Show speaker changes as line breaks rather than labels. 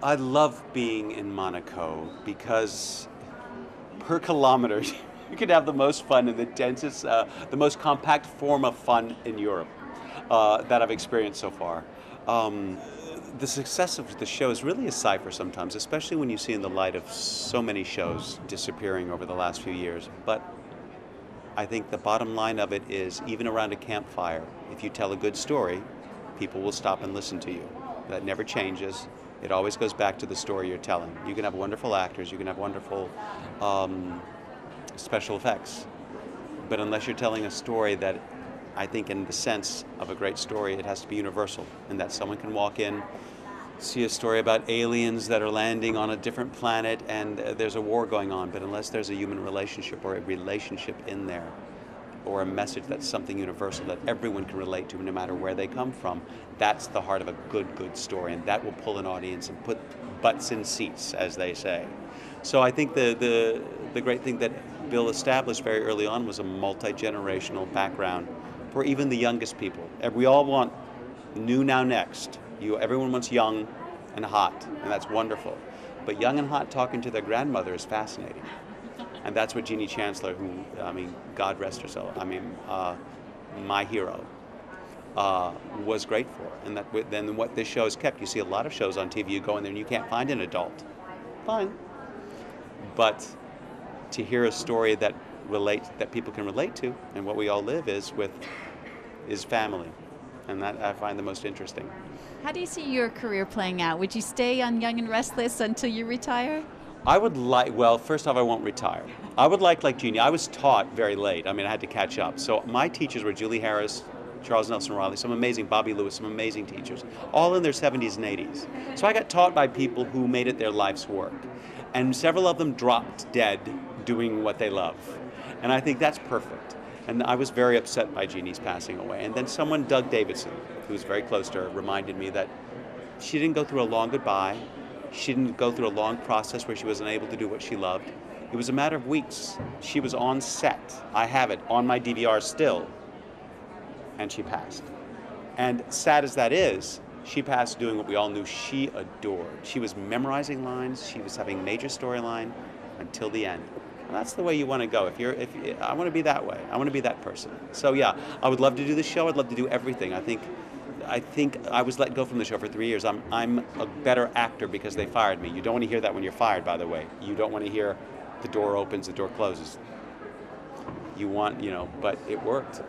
I love being in Monaco because per kilometer you can have the most fun and the densest, the most compact form of fun in Europe that I've experienced so far. Um, the success of the show is really a cipher sometimes, especially when you see in the light of so many shows disappearing over the last few years. But I think the bottom line of it is even around a campfire, if you tell a good story, people will stop and listen to you. That never changes. It always goes back to the story you're telling. You can have wonderful actors, you can have wonderful um, special effects, but unless you're telling a story that I think, in the sense of a great story, it has to be universal, and that someone can walk in, see a story about aliens that are landing on a different planet and there's a war going on, but unless there's a human relationship or a relationship in there, or a message that's something universal that everyone can relate to no matter where they come from, that's the heart of a good story, and that will pull an audience and put butts in seats, as they say. So I think the great thing that Bill established very early on was a multi-generational background for even the youngest people. We all want new now next. Everyone wants young and hot, and that's wonderful. But young and hot talking to their grandmother is fascinating. And that's what Jeannie Chancellor, who, I mean, God rest her soul, I mean, my hero, was great for. And then what this show has kept, you see a lot of shows on TV, you go in there and you can't find an adult. Fine. But to hear a story that people can relate to, and what we all live is family. And that I find the most interesting.
How do you see your career playing out? Would you stay on Young and Restless until you retire?
I would like, well, first off, I won't retire. I would like Jeannie. I was taught very late. I mean, I had to catch up. So my teachers were Julie Harris, Charles Nelson Riley, some amazing, Bobby Lewis, some amazing teachers, all in their 70s and 80s. So I got taught by people who made it their life's work. And several of them dropped dead doing what they love. And I think that's perfect. And I was very upset by Jeannie's passing away. And then someone, Doug Davidson, who was very close to her, reminded me that she didn't go through a long goodbye. She didn't go through a long process where she wasn't able to do what she loved. It was a matter of weeks. She was on set. I have it on my DVR still. And she passed. And sad as that is, she passed doing what we all knew she adored. She was memorizing lines. She was having major storyline until the end. And that's the way you want to go. I want to be that way. I want to be that person. So yeah, I would love to do the show. I'd love to do everything. I think I was let go from the show for 3 years. I'm a better actor because they fired me. You don't want to hear that when you're fired, by the way. You don't want to hear the door opens, the door closes. You want, but it worked.